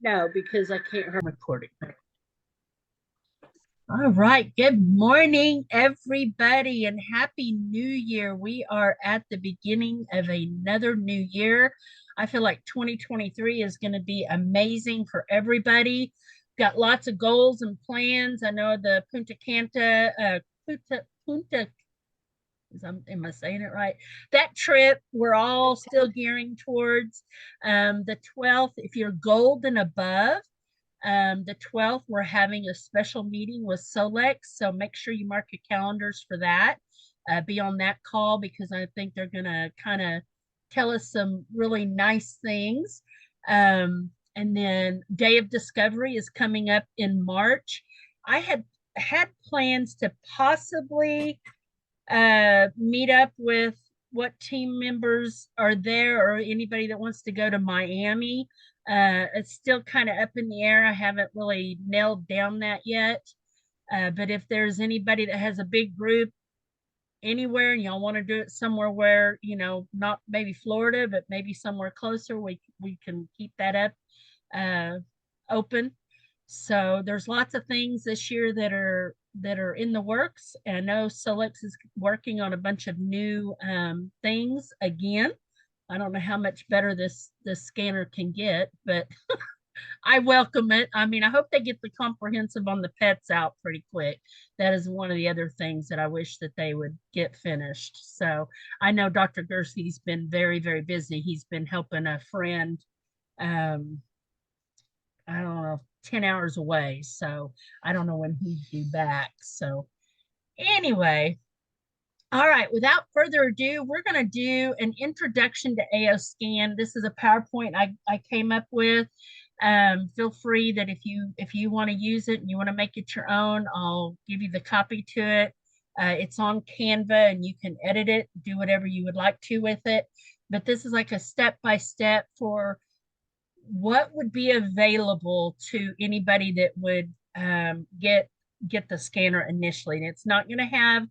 No, because I can't hear recording. All right. Good morning, everybody, and Happy New Year. We are at the beginning of another new year. I feel like 2023 is going to be amazing for everybody. Got lots of goals and plans. I know the Punta am I saying it right? That trip we're all still gearing towards. The 12th, if you're gold and above, the 12th, we're having a special meeting with Solex. So make sure you mark your calendars for that. Be on that call because I think they're going to kind of tell us some really nice things. And then Day of Discovery is coming up in March. I had plans to possibly meet up with what team members are there or anybody that wants to go to Miami. It's still kind of up in the air. I haven't really nailed down that yet. But if there's anybody that has a big group anywhere and y'all want to do it somewhere where, not maybe Florida, but maybe somewhere closer, we can keep that up uh, open. So there's lots of things this year that are in the works. And I know Solex is working on a bunch of new things again. I don't know how much better this scanner can get, but I welcome it. I mean, I hope they get the comprehensive on the pets out pretty quick. That is one of the other things that I wish that they would get finished. So I know Dr. Gersey's been very, very busy. He's been helping a friend um, I don't know, 10 hours away. So I don't know when he'd be back. So anyway, all right, without further ado, we're going to do an introduction to AO Scan. This is a PowerPoint I came up with. Feel free that if you want to use it and you want to make it your own, I'll give you the copy to it. It's on Canva and you can edit it, do whatever you would like to with it. But this is like a step-by-step for what would be available to anybody that would get the scanner initially. And it's not going to have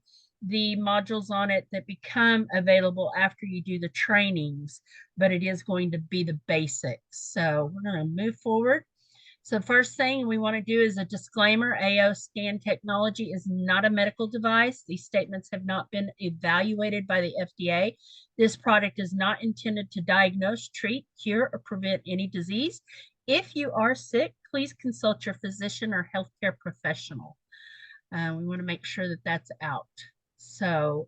the modules on it that become available after you do the trainings, but it is going to be the basics. So we're going to move forward. So first thing we want to do is a disclaimer. AO scan technology is not a medical device. These statements have not been evaluated by the FDA. This product is not intended to diagnose, treat, cure, or prevent any disease. If you are sick, please consult your physician or healthcare professional. We want to make sure that that's out. So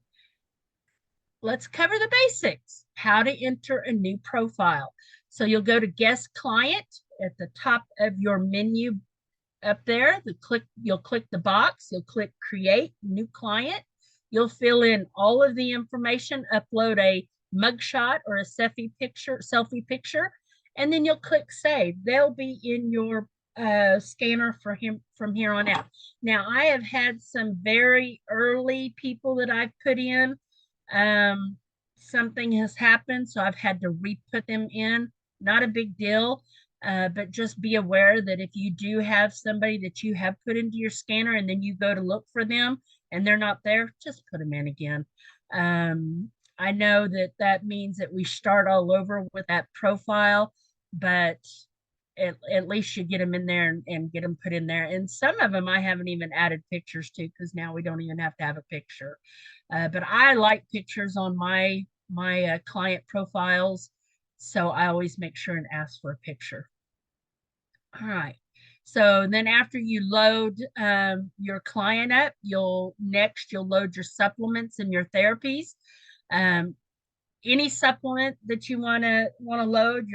let's cover the basics. How to enter a new profile. So you'll go to guest client at the top of your menu up there. You'll click the box, you'll click create new client. You'll fill in all of the information, upload a mugshot or a selfie picture, and then you'll click save. They'll be in your scanner for him from here on out. Now, I have had some very early people that I've put in. Something has happened, so I've had to re-put them in. Not a big deal, but just be aware that if you do have somebody that you have put into your scanner and then you go to look for them and they're not there, just put them in again. I know that that means that we start all over with that profile, but at least you get them in there and get them put in there. And some of them I haven't even added pictures to because now we don't even have to have a picture. But I like pictures on my client profiles, so I always make sure and ask for a picture. All right. So then after you load your client up, you'll load your supplements and your therapies. Um, any supplement that you want to load,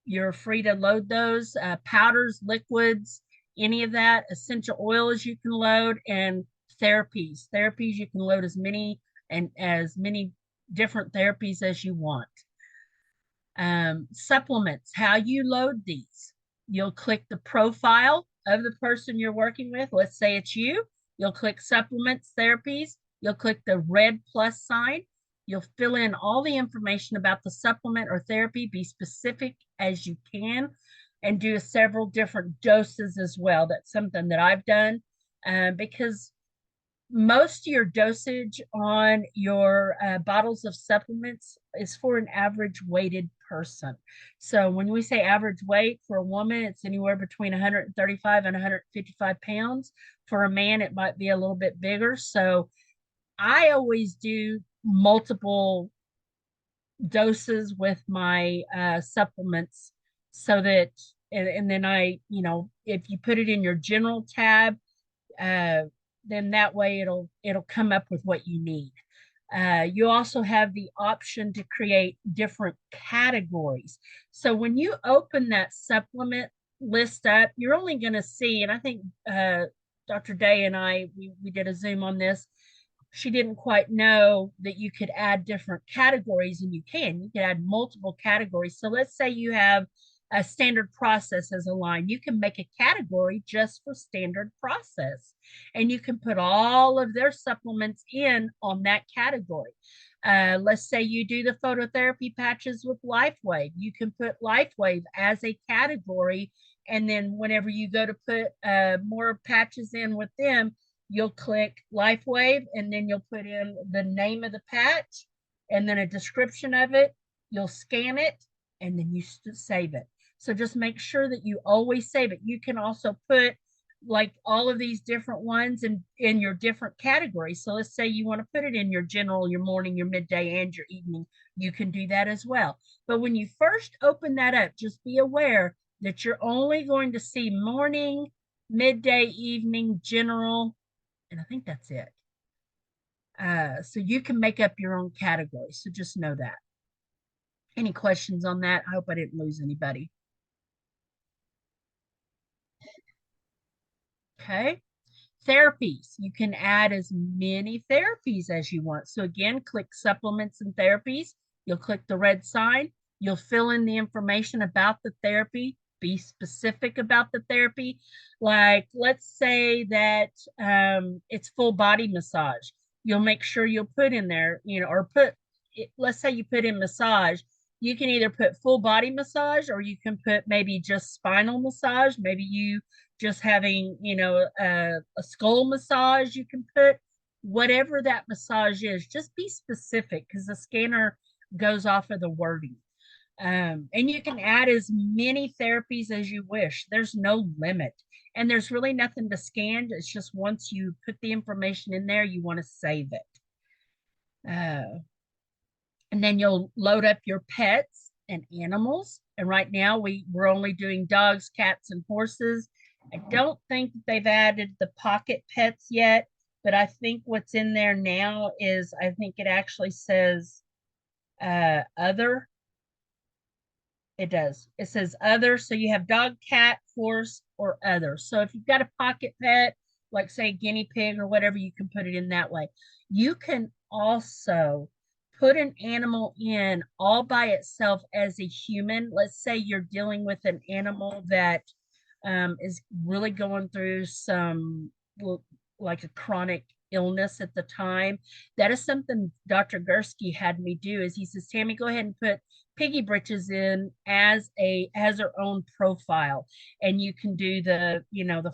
you're free to load those. Powders, liquids, any of that. Essential oils you can load, and therapies. Therapies you can load as many different therapies as you want. Supplements, how you load these. You'll click the profile of the person you're working with. Let's say it's you. You'll click supplements, therapies. You'll click the red plus sign. You'll fill in all the information about the supplement or therapy, be specific as you can, and do several different doses as well. That's something that I've done because most of your dosage on your bottles of supplements is for an average weighted person. So when we say average weight for a woman, it's anywhere between 135 and 155 pounds. For a man, it might be a little bit bigger. So I always do multiple doses with my supplements so that, and then if you put it in your general tab, uh, then that way it'll come up with what you need. You also have the option to create different categories. So when you open that supplement list up, you're only going to see, and I think Dr. Day and we did a Zoom on this. She didn't quite know that you could add different categories, and you can add multiple categories. So let's say you have a standard process as a line. You can make a category just for standard process, and you can put all of their supplements in on that category. Let's say you do the phototherapy patches with LifeWave. You can put LifeWave as a category, and then whenever you go to put more patches in with them, you'll click LifeWave, and then you'll put in the name of the patch and then a description of it. You'll scan it, and then you save it. So just make sure that you always save it. You can also put like all of these different ones in your different categories. So let's say you want to put it in your general, your morning, your midday, and your evening. You can do that as well. But when you first open that up, just be aware that you're only going to see morning, midday, evening, general, and I think that's it. So you can make up your own category. So just know that. Any questions on that? I hope I didn't lose anybody. Okay. Therapies. You can add as many therapies as you want. So again, click supplements and therapies. You'll click the red sign. You'll fill in the information about the therapy. Be specific about the therapy. Like, let's say that it's full body massage. You'll make sure you'll put in there, or let's say you put in massage. You can either put full body massage, or you can put maybe just spinal massage. Maybe you just having, a skull massage. You can put whatever that massage is. Just be specific, because the scanner goes off of the wording. And you can add as many therapies as you wish. There's no limit. And there's really nothing to scan. It's just once you put the information in there, you want to save it. And then you'll load up your pets and animals. And right now we're only doing dogs, cats, and horses. I don't think they've added the pocket pets yet, but I think what's in there now is, I think it actually says other. It does. It says other. So you have dog, cat, horse, or other. So if you've got a pocket pet, like say a guinea pig or whatever, you can put it in that way. You can also put an animal in all by itself as a human. Let's say you're dealing with an animal that is really going through some, like a chronic illness at the time. That is something Dr. Gursky had me do. Is he says, Tammy, go ahead and put Piggy Britches in as her own profile, and you can do the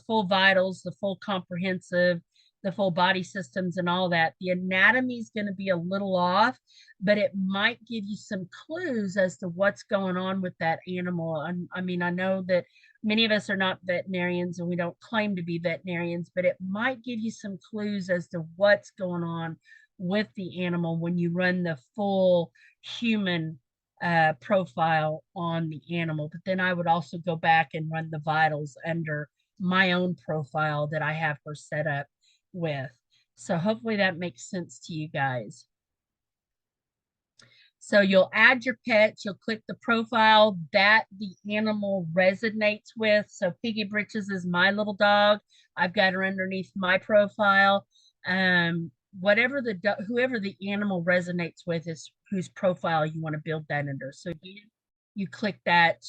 full vitals, the full comprehensive, the full body systems, and all that. The anatomy is going to be a little off, but it might give you some clues as to what's going on with that animal. I mean, I know that many of us are not veterinarians, and we don't claim to be veterinarians, but it might give you some clues as to what's going on with the animal when you run the full human profile on the animal. But then I would also go back and run the vitals under my own profile that I have her set up with. So hopefully that makes sense to you guys. So you'll add your pets, you'll click the profile that the animal resonates with. So Piggy Britches is my little dog. I've got her underneath my profile. Whoever the animal resonates with is whose profile you want to build that under. So you click that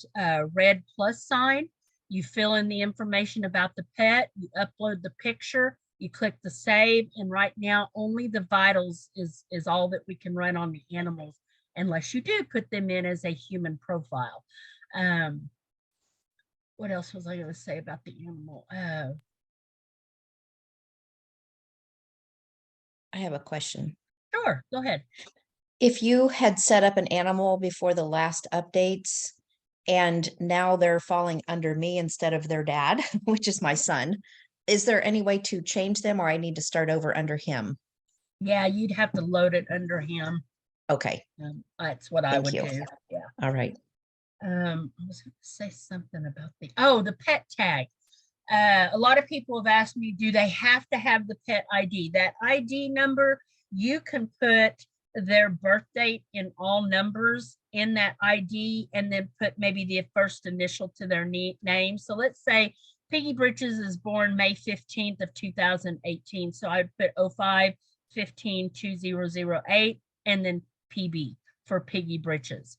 red plus sign, you fill in the information about the pet, you upload the picture, you click the save, and right now only the vitals is all that we can run on the animals, unless you do put them in as a human profile. What else was I going to say about the animal? I have a question. Sure, go ahead. If you had set up an animal before the last updates and now they're falling under me instead of their dad, which is my son, is there any way to change them or I need to start over under him? Yeah, you'd have to load it under him. Okay, That's what I thank would you. do. Yeah. All right. I was going to say something about the pet tag. A lot of people have asked me, do they have to have the pet ID? That ID number, you can put their birth date in all numbers in that ID and then put maybe the first initial to their name. So let's say Piggy Britches is born May 15th of 2018. So I'd put 05-15-2008 and then PB for Piggy Britches.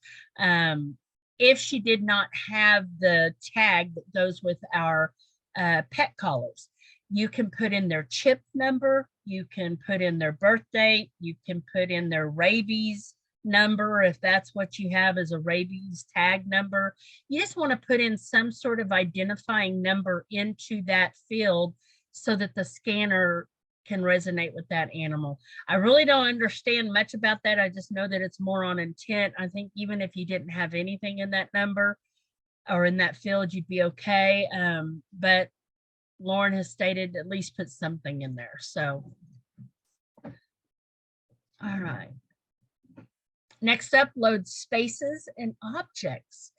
If she did not have the tag that goes with our pet collars, you can put in their chip number, you can put in their birth date, you can put in their rabies number if that's what you have as a rabies tag number. You just want to put in some sort of identifying number into that field so that the scanner can resonate with that animal. I really don't understand much about that. I just know that it's more on intent. I think even if you didn't have anything in that number or in that field, you'd be okay. But Lauren has stated at least put something in there. So, all right. Next up, load spaces and objects.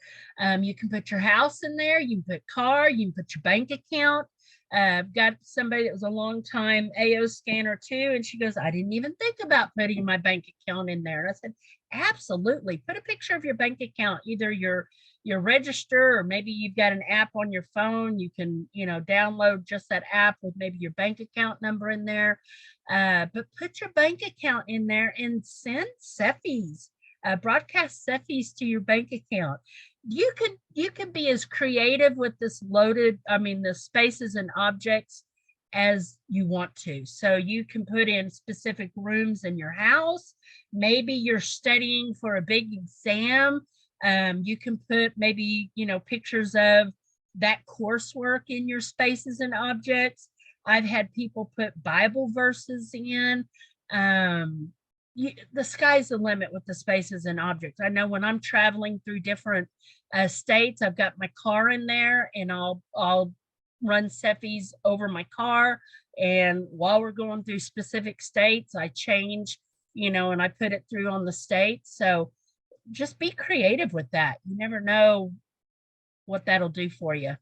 You can put your house in there. You can put car. You can put your bank account. I've got somebody that was a long time AO scanner too, and she goes, I didn't even think about putting my bank account in there. And I said, absolutely. Put a picture of your bank account, either your register, or maybe you've got an app on your phone. You can, download just that app with maybe your bank account number in there. But put your bank account in there and send CEFIs, broadcast CEFIs to your bank account. You can be as creative with this the spaces and objects as you want to. So you can put in specific rooms in your house. Maybe you're studying for a big exam. You can put maybe, pictures of that coursework in your spaces and objects. I've had people put Bible verses in. The sky's the limit with the spaces and objects. I know when I'm traveling through different states, I've got my car in there, and I'll run CEFIs over my car. And while we're going through specific states, I change, and I put it through on the states. So just be creative with that. You never know what that'll do for you.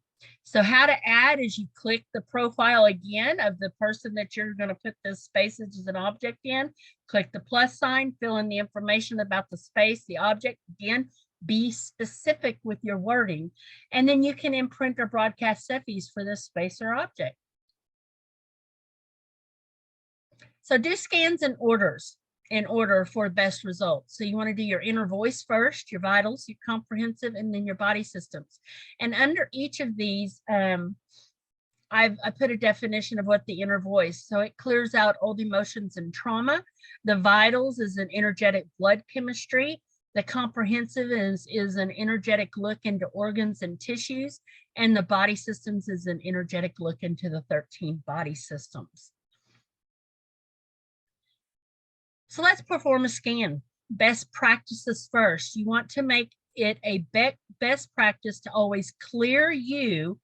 So how to add is you click the profile again of the person that you're going to put the spaces as an object in, click the plus sign, fill in the information about the space, the object. Again, be specific with your wording, and then you can imprint or broadcast CEFIs for this space or object. So do scans and orders in order for best results. So you want to do your inner voice first, your vitals, your comprehensive, and then your body systems. And under each of these, I put a definition of what the inner voice. So it clears out old emotions and trauma. The vitals is an energetic blood chemistry. The comprehensive is an energetic look into organs and tissues. And the body systems is an energetic look into the 13 body systems. So let's perform a scan. Best practices first. You want to make it a best practice to always clear your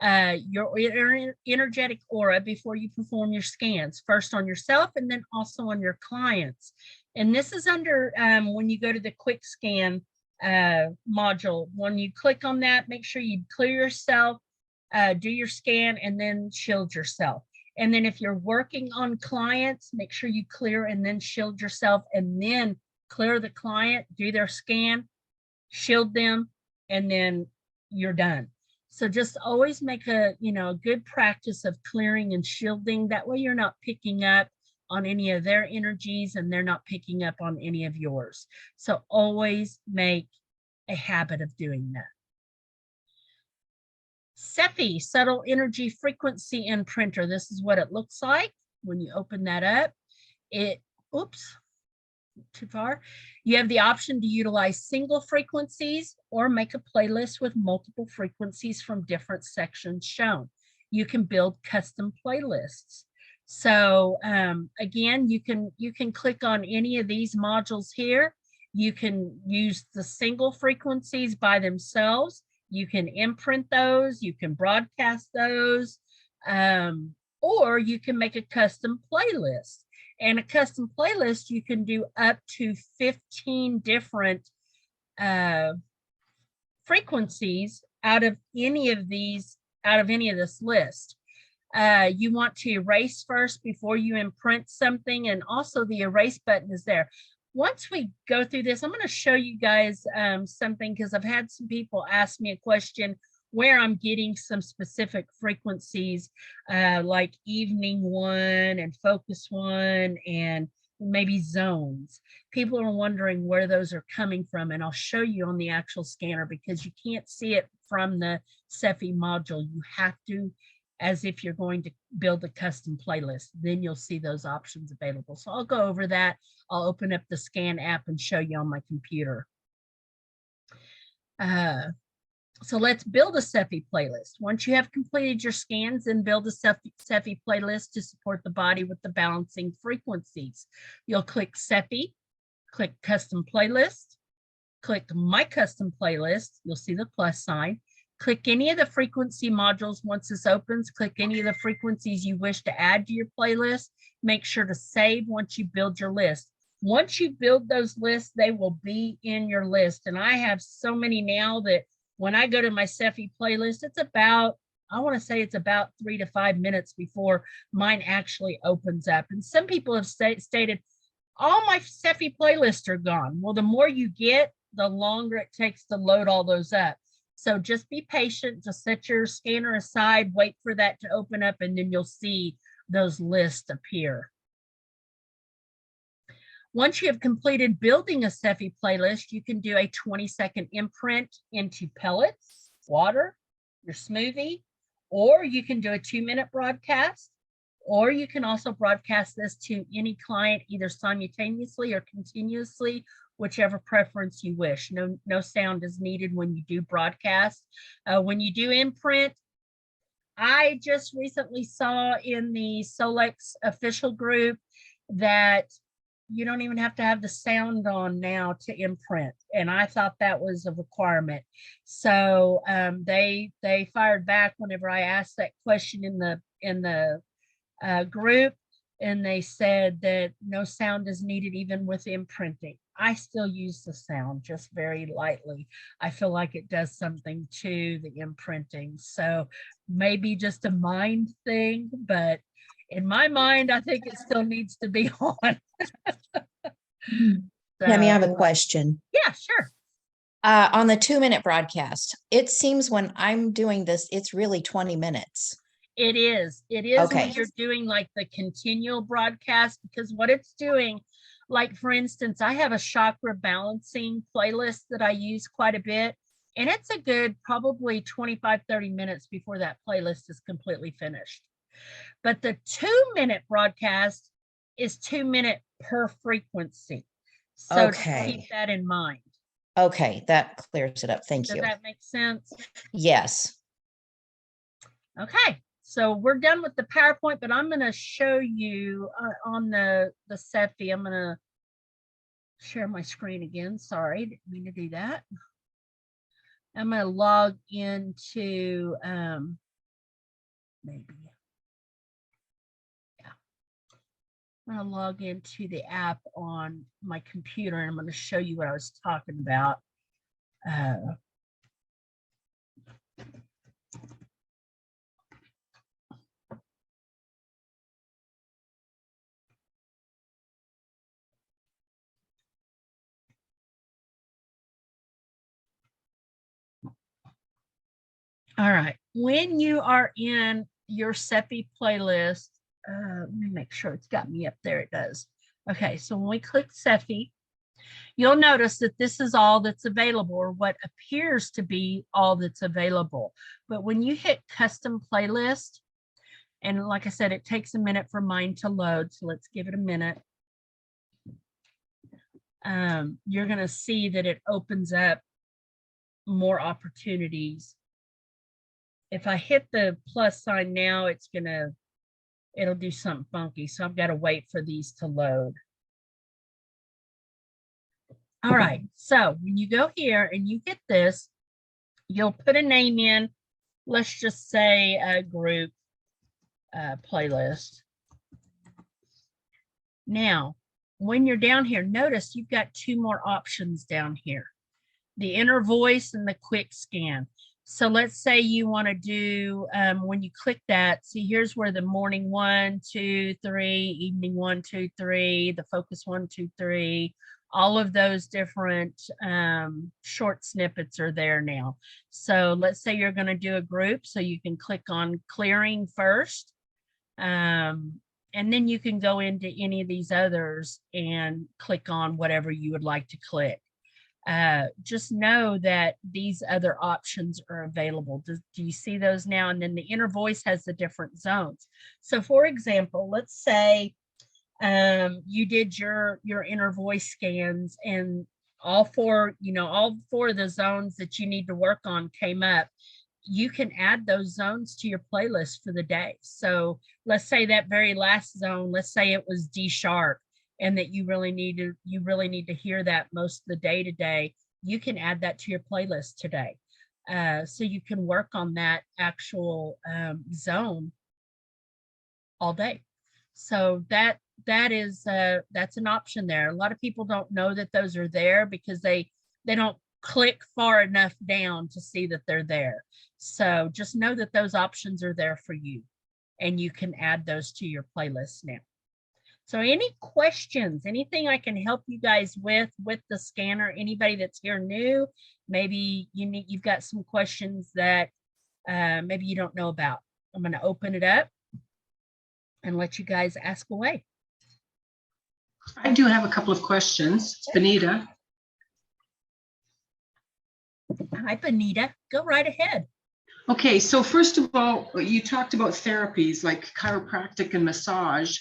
energetic aura before you perform your scans, first on yourself and then also on your clients. And this is under when you go to the quick scan module. When you click on that, make sure you clear yourself, do your scan, and then shield yourself. And then if you're working on clients, make sure you clear and then shield yourself, and then clear the client, do their scan, shield them, and then you're done. So just always make a good practice of clearing and shielding. That way you're not picking up on any of their energies and they're not picking up on any of yours. So always make a habit of doing that. CEFI, subtle energy frequency imprinter. This is what it looks like when you open that up. Too far. You have the option to utilize single frequencies or make a playlist with multiple frequencies from different sections shown. You can build custom playlists. So again, you can click on any of these modules here. You can use the single frequencies by themselves. You can imprint those, you can broadcast those, or you can make a custom playlist. And a custom playlist, you can do up to 15 different frequencies out of any of this list. You want to erase first before you imprint something, and also the erase button is there. Once we go through this, I'm going to show you guys something, because I've had some people ask me a question where I'm getting some specific frequencies, like evening one and focus one and maybe zones. People are wondering where those are coming from, and I'll show you on the actual scanner, because you can't see it from the Cepheid module. You have to, as if you're going to build a custom playlist, then you'll see those options available. So I'll go over that. I'll open up the scan app and show you on my computer. So let's build a Cepheid playlist. Once you have completed your scans, then build a Cepheid playlist to support the body with the balancing frequencies. You'll click Cepheid, click Custom Playlist, click My Custom Playlist. You'll see the plus sign. Click any of the frequency modules. Once this opens, click any of the frequencies you wish to add to your playlist. Make sure to save once you build your list. Once you build those lists, they will be in your list. And I have so many now that when I go to my Cepheid playlist, it's about, I want to say it's about 3 to 5 minutes before mine actually opens up. And some people have stated, all my Cepheid playlists are gone. Well, the more you get, the longer it takes to load all those up. So just be patient, just set your scanner aside, wait for that to open up, and then you'll see those lists appear. Once you have completed building a Cepheid playlist, you can do a 20-second imprint into pellets, water, your smoothie, or you can do a 2-minute broadcast, or you can also broadcast this to any client either simultaneously or continuously, whichever preference you wish. No sound is needed when you do broadcast. When you do imprint, I just recently saw in the Solex official group that you don't even have to have the sound on now to imprint. And I thought that was a requirement. So they fired back whenever I asked that question in the group, and they said that no sound is needed even with imprinting. I still use the sound just very lightly. I feel like it does something to the imprinting. So maybe just a mind thing, but in my mind, I think it still needs to be on. Tammy, I have a question. Yeah, sure. On the 2-minute broadcast, it seems when I'm doing this, it's really 20 minutes. It is. It is okay. When you're doing like the continual broadcast, because what it's doing, like for instance, I have a chakra balancing playlist that I use quite a bit, and it's a good probably 25-30 minutes before that playlist is completely finished. But the 2-minute broadcast is 2 minutes per frequency. So okay, keep that in mind. Okay, that clears it up. Thank you. Does that make sense? Yes. Okay. So we're done with the PowerPoint, but I'm going to show you on the Cepheid. I'm going to share my screen again. Sorry, didn't mean to do that. I'm going to log into maybe. Yeah. I'm going to log into the app on my computer, and I'm going to show you what I was talking about. All right, when you are in your Cepheid playlist, let me make sure it's got me up there. It does. Okay, so when we click Cepheid, you'll notice that this is all that's available, or what appears to be all that's available. But when you hit custom playlist, and like I said, it takes a minute for mine to load, so let's give it a minute. You're going to see that it opens up more opportunities. If I hit the plus sign now, it's gonna it'll do something funky. So I've got to wait for these to load. All right, so when you go here and you get this, you'll put a name in. Let's just say a group playlist. Now, when you're down here, notice you've got two more options down here, the inner voice and the quick scan. So let's say you want to do, when you click that, see here's where the morning 1, 2, 3, evening 1, 2, 3, the focus 1, 2, 3, all of those different short snippets are there now. So let's say you're going to do a group, so you can click on clearing first. And then you can go into any of these others and click on whatever you would like to click. Just know that these other options are available. Do you see those now? And then the inner voice has the different zones. So for example, let's say you did your inner voice scans and all four of the zones that you need to work on came up. You can add those zones to your playlist for the day. So let's say that very last zone, let's say it was D sharp, and that you really need to hear that most of the day today. You can add that to your playlist today. So you can work on that actual zone all day. So that's an option there. A lot of people don't know that those are there because they don't click far enough down to see that they're there. So just know that those options are there for you, and you can add those to your playlist now. So any questions, anything I can help you guys with the scanner? Anybody that's here new, maybe you've got some questions that maybe you don't know about. I'm going to open it up and let you guys ask away. I do have a couple of questions. It's Benita. Hi, Benita. Go right ahead. Okay, so first of all, you talked about therapies like chiropractic and massage,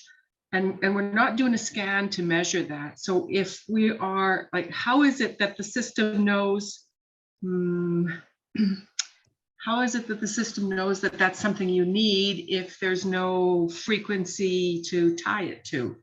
and we're not doing a scan to measure that. So if we are, like, how is it that the system knows, how is it that the system knows that that's something you need if there's no frequency to tie it to?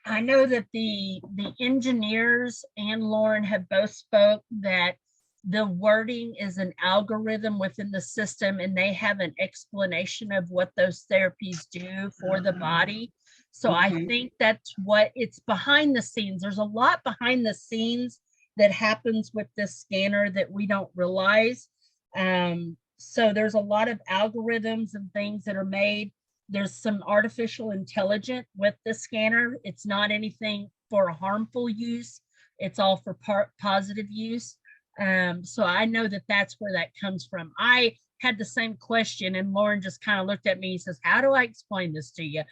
I know that the engineers and Lauren have both spoke that the wording is an algorithm within the system, and they have an explanation of what those therapies do for the body. So okay. I think that's what it's behind the scenes. There's a lot behind the scenes that happens with this scanner that we don't realize. So there's a lot of algorithms and things that are made. There's some artificial intelligence with the scanner. It's not anything for harmful use. It's all for positive use. So I know that that's where that comes from. I had the same question, and Lauren just kind of looked at me and says, how do I explain this to you?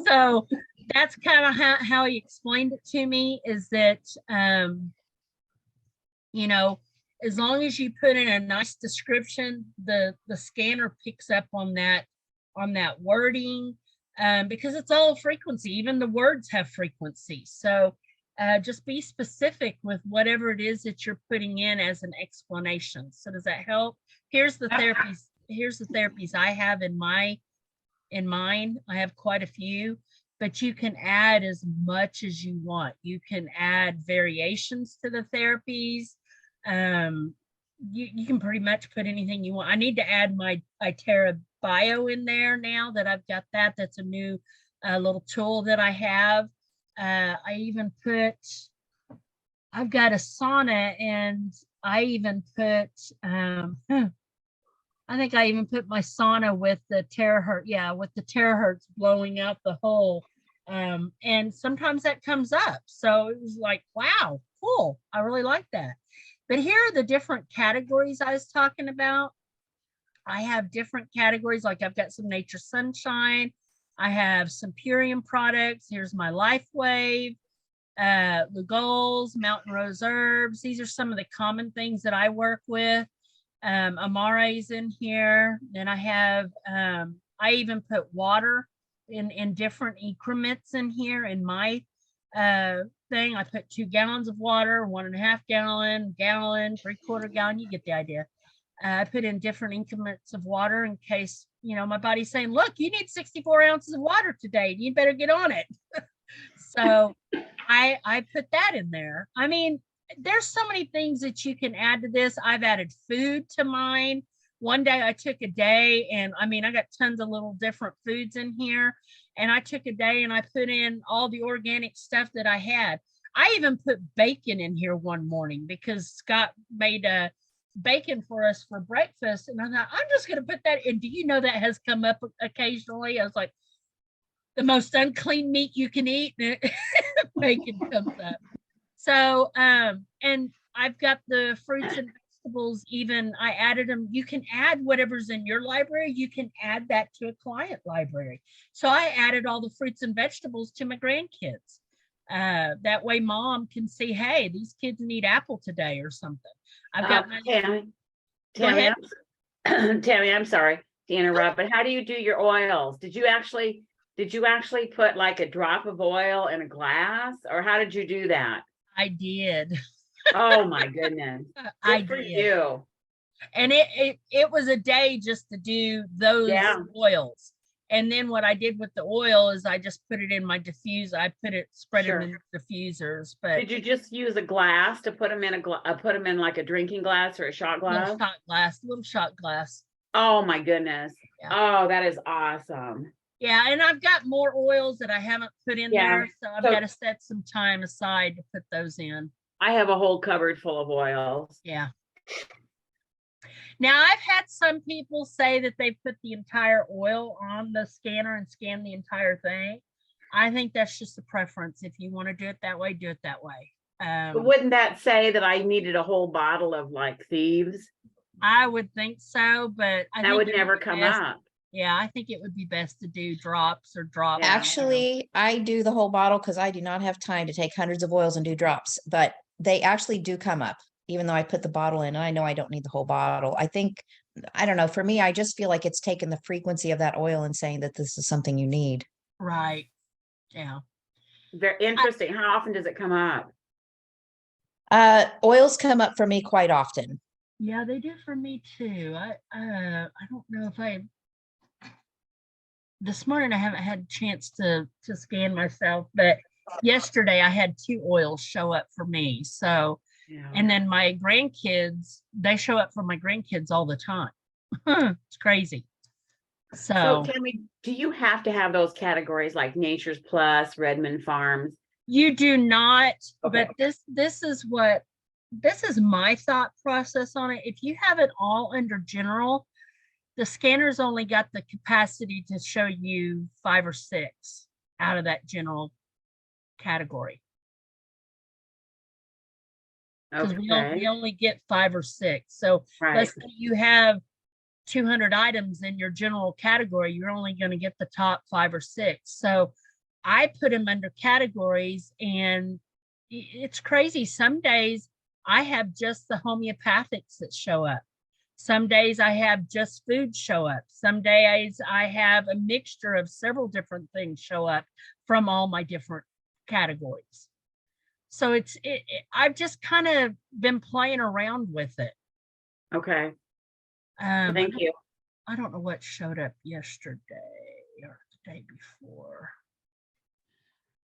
So that's kind of how he explained it to me, is that, you know, as long as you put in a nice description, the scanner picks up on that wording, because it's all frequency. Even the words have frequency. So just be specific with whatever it is that you're putting in as an explanation. So does that help? Here's the therapies I have in mine. I have quite a few, but you can add as much as you want. You can add variations to the therapies. You can pretty much put anything you want. I need to add my iTerra Bio in there now that I've got that. That's a new little tool that I have. I even I've got a sauna, and I even put, I think I even put my sauna with the terahertz, with the terahertz blowing out the hole. And sometimes that comes up. So it was like, wow, cool. I really like that. But here are the different categories I was talking about. I have different categories, like I've got some Nature Sunshine. I have some Purium products. Here's my Life Wave, Lugols, Mountain Rose Herbs. These are some of the common things that I work with. Amare's in here. Then I have, I even put water in different increments in here in my thing. I put 2 gallons of water, 1.5 gallon, 3/4 gallon. You get the idea. I put in different increments of water in case, my body's saying, look, you need 64 ounces of water today. You better get on it. So I put that in there. I mean, there's so many things that you can add to this. I've added food to mine. One day I took a day and I got tons of little different foods in here. And I took a day and I put in all the organic stuff that I had. I even put bacon in here one morning because Scott made a bacon for us for breakfast. And I thought, I'm just going to put that in. Do you know that has come up occasionally? I was like, the most unclean meat you can eat. Bacon comes up. So, and I've got the fruits and vegetables, even I added them. You can add whatever's in your library. You can add that to a client library. So I added all the fruits and vegetables to my grandkids. That way mom can see, hey, these kids need apple today or something. I've got my Tammy, I'm sorry to interrupt, but how do you do your oils? Did you actually put like a drop of oil in a glass, or how did you do that? I did. Oh my goodness. I Good for did. you. And it was a day just to do those oils. And then what I did with the oil is I just put it in my diffuser. I spread it in diffusers. But did you just use a glass to put them in put them in like a drinking glass or a shot glass? Little shot glass. Oh my goodness. Yeah. Oh, that is awesome. Yeah, and I've got more oils that I haven't put in there, so I've got to set some time aside to put those in. I have a whole cupboard full of oils. Yeah. Now, I've had some people say that they put the entire oil on the scanner and scan the entire thing. I think that's just a preference. If you want to do it that way, do it that way. But wouldn't that say that I needed a whole bottle of like thieves? I would think so, but that would never come up. Yeah, I think it would be best to do drops. Actually, I do the whole bottle because I do not have time to take hundreds of oils and do drops, but they actually do come up, even though I put the bottle in, and I know I don't need the whole bottle. I don't know, for me, I just feel like it's taking the frequency of that oil and saying that this is something you need. Right. Yeah. Very interesting. How often does it come up? Oils come up for me quite often. Yeah, they do for me too. I don't know if this morning I haven't had a chance to scan myself, but yesterday I had 2 oils show up for me. So, and then my grandkids, they show up for my grandkids all the time. It's crazy. So tell me, do you have to have those categories like Nature's Plus, Redmond Farms? You do not, okay. But this is my thought process on it. If you have it all under general, the scanner's only got the capacity to show you 5 or 6 out of that general category. Because we only get 5 or 6. So let's say you have 200 items in your general category, you're only going to get the top 5 or 6. So I put them under categories, and it's crazy. Some days I have just the homeopathics that show up. Some days I have just food show up. Some days I have a mixture of several different things show up from all my different categories. So I've just kind of been playing around with it. Okay. Thank you. I don't know what showed up yesterday or the day before.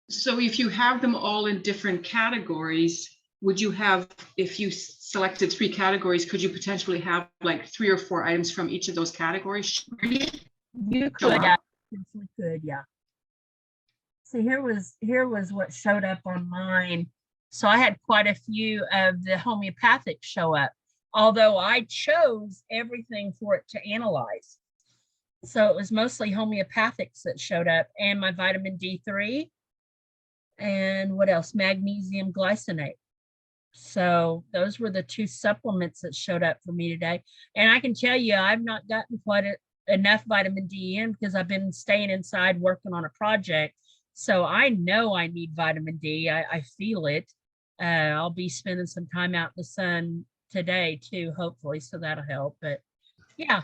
So if you have them all in different categories, would you have, if you selected 3 categories, could you potentially have like 3 or 4 items from each of those categories? You could, yeah. We could, yeah. See, here was what showed up on mine. So I had quite a few of the homeopathic show up, although I chose everything for it to analyze. So it was mostly homeopathics that showed up, and my vitamin D3, and what else? Magnesium glycinate. So those were the 2 supplements that showed up for me today. And I can tell you, I've not gotten enough vitamin D in because I've been staying inside working on a project. So I know I need vitamin D. I feel it. I'll be spending some time out in the sun today too, hopefully, so that'll help. But yeah.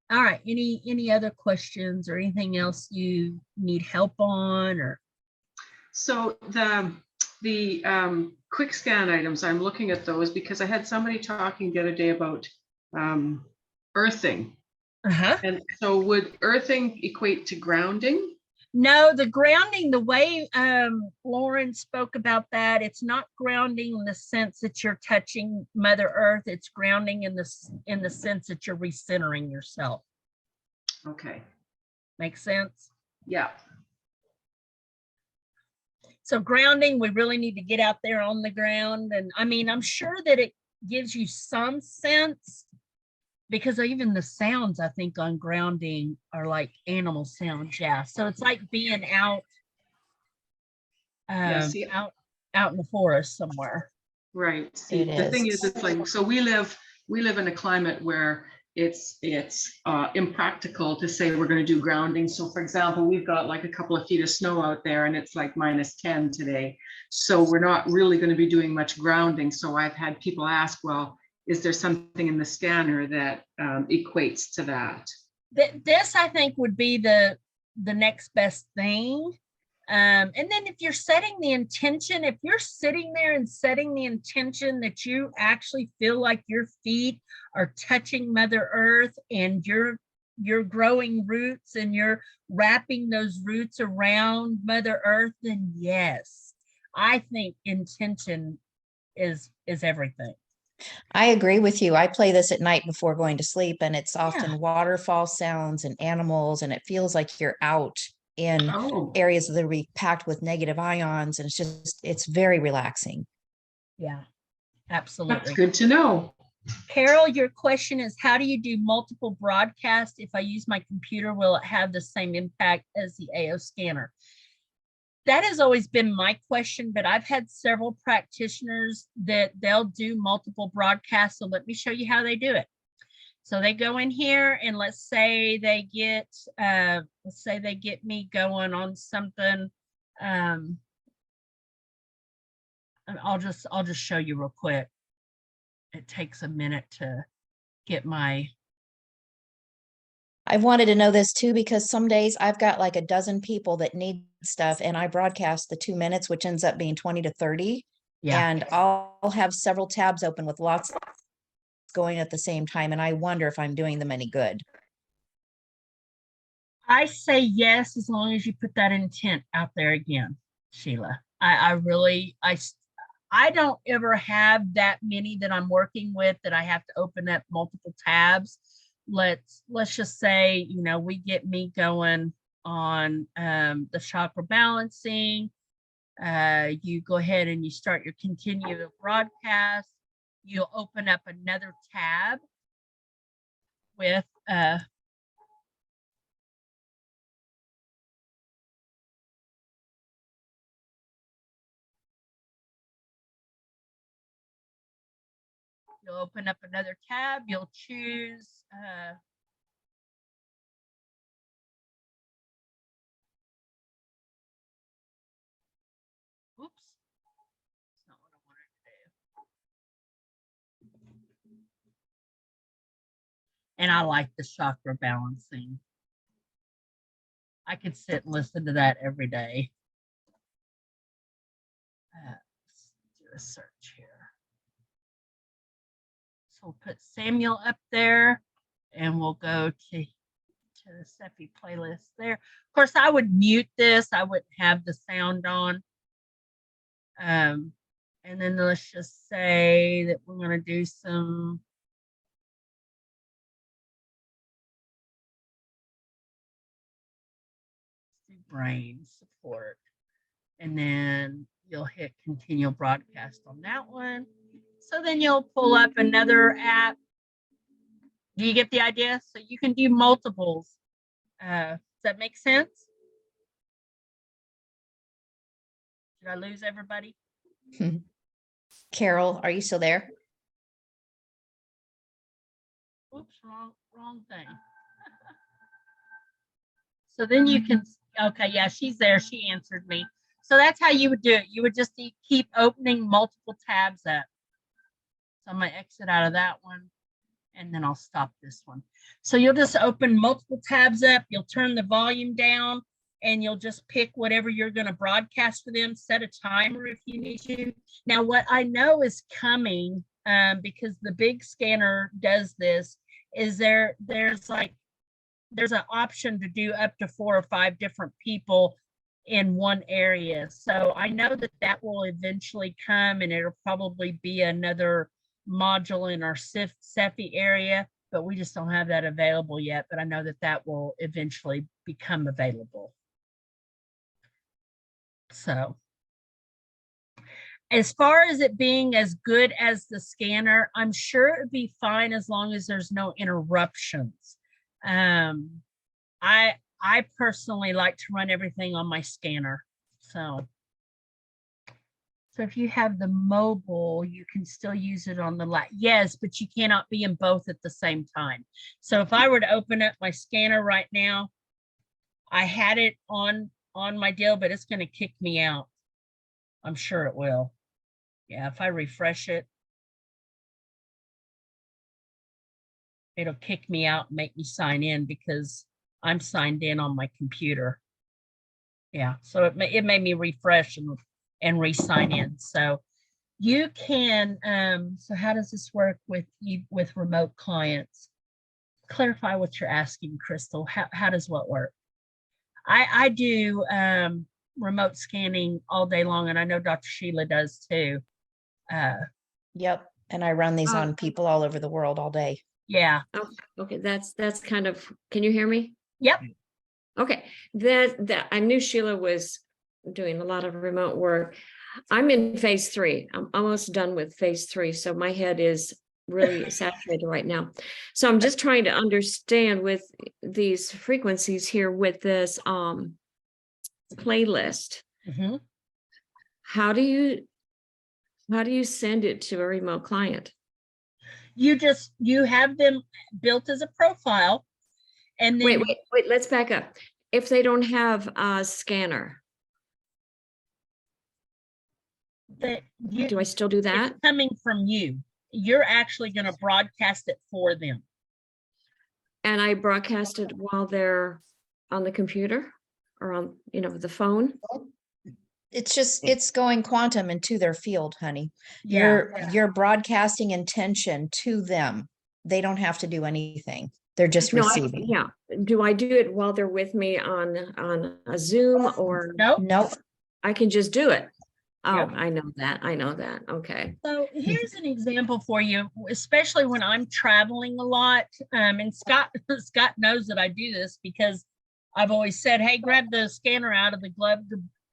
All right. Any other questions or anything else you need help on? Or so the quick scan items, I'm looking at those because I had somebody talking the other day about earthing. Uh-huh. And so would earthing equate to grounding? No, the grounding, the way Lauren spoke about that, it's not grounding in the sense that you're touching Mother Earth. It's grounding in the sense that you're recentering yourself. Okay. Makes sense? Yeah. So grounding, we really need to get out there on the ground. And I mean, I'm sure that it gives you some sense, because even the sounds I think on grounding are like animal sounds. Yeah. So it's like being out, out in the forest somewhere. Right. See, the thing is, it's like, so we live in a climate where it's impractical to say we're going to do grounding. So for example, we've got like a couple of feet of snow out there and it's like -10 today. So we're not really going to be doing much grounding. So I've had people ask, well, is there something in the scanner that equates to that? This, I think, would be the next best thing. And then if you're setting the intention, if you're sitting there and setting the intention that you actually feel like your feet are touching Mother Earth and you're growing roots and you're wrapping those roots around Mother Earth, then yes, I think intention is everything. I agree with you. I play this at night before going to sleep, and it's often waterfall sounds and animals, and it feels like you're out in areas that are packed with negative ions, and it's very relaxing. Yeah, absolutely. That's good to know. Carol, your question is, how do you do multiple broadcasts? If I use my computer, will it have the same impact as the AO scanner? That has always been my question, but I've had several practitioners that they'll do multiple broadcasts. So let me show you how they do it. So they go in here and let's say they get me going on something. I'll just show you real quick. It takes a minute to get my. I wanted to know this too, because some days I've got like a dozen people that need stuff and I broadcast the 2 minutes, which ends up being 20 to 30. Yeah. And I'll have several tabs open with lots going at the same time. And I wonder if I'm doing them any good. I say yes, as long as you put that intent out there again, Sheila. I don't ever have that many that I'm working with that I have to open up multiple tabs. Let's just say, we get me going on the chakra balancing. You go ahead and you start your continual broadcast. You'll open up another tab with you'll open up another tab. You'll choose oops, that's not what I wanted to do. And I like the chakra balancing. I could sit and listen to that every day. Let's do a search here. So we'll put Samuel up there and we'll go to the Seppi playlist there. Of course, I would mute this. I wouldn't have the sound on. And then let's just say that we're going to do some brain support. And then you'll hit continue broadcast on that one. So then you'll pull up another app. Do you get the idea? So you can do multiples. Does that make sense? Did I lose everybody? Carol, are you still there? Oops, wrong thing. So then you can, okay, yeah, she's there. She answered me. So that's how you would do it. You would just keep opening multiple tabs up. So I'm going to exit out of that one. And then I'll stop this one. So you'll just open multiple tabs up. You'll turn the volume down. and you'll just pick whatever you're going to broadcast for them, set a timer if you need to. Now, what I know is coming, because the big scanner does this, is there's an option to do up to 4 or 5 different people in one area. So I know that will eventually come, and it'll probably be another module in our CEFI area, but we just don't have that available yet. But I know that will eventually become available. So as far as it being as good as the scanner, I'm sure it'd be fine as long as there's no interruptions. I personally like to run everything on my scanner. So if you have the mobile, you can still use it on the laptop. Yes, but you cannot be in both at the same time. So if I were to open up my scanner right now, I had it on my deal, but it's going to kick me out. I'm sure it will. Yeah, if I refresh it, it'll kick me out and make me sign in because I'm signed in on my computer. Yeah, so it made me refresh and re-sign in. So you can, so how does this work with remote clients? Clarify what you're asking, Crystal. How does what work? I do remote scanning all day long, and I know Dr. Sheila does too. Yep. And I run these on people all over the world all day. Yeah. Okay, that's kind of, can you hear me? Yep. Okay, that I knew Sheila was doing a lot of remote work. I'm in phase 3. I'm almost done with phase 3. So my head is really saturated right now. So I'm just trying to understand with these frequencies here with this playlist. Mm-hmm. How do you send it to a remote client? You have them built as a profile, and then wait, let's back up. If they don't have a scanner, do I still do that? It's coming from you. You're actually going to broadcast it for them. And I broadcast it while they're on the computer or on, the phone. It's going quantum into their field, honey. Yeah. You're broadcasting intention to them. They don't have to do anything. They're just receiving. Do I do it while they're with me on a Zoom or? Nope. I can just do it. Oh, Yep. I know that. Okay. So here's an example for you, especially when I'm traveling a lot. And Scott knows that I do this because I've always said, hey, grab the scanner out of the glove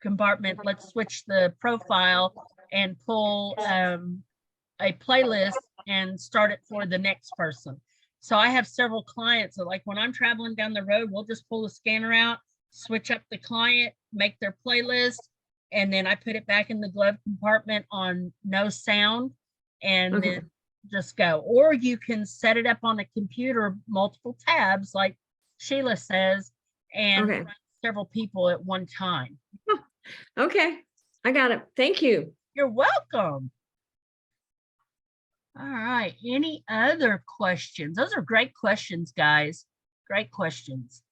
compartment. Let's switch the profile and pull a playlist and start it for the next person. So I have several clients that, like, when I'm traveling down the road, we'll just pull the scanner out, switch up the client, make their playlist, and then I put it back in the glove compartment on no sound, and then just go. Or you can set it up on a computer, multiple tabs, like Sheila says, and run several people at one time. Okay, I got it. Thank you. You're welcome. All right. Any other questions? Those are great questions, guys. Great questions.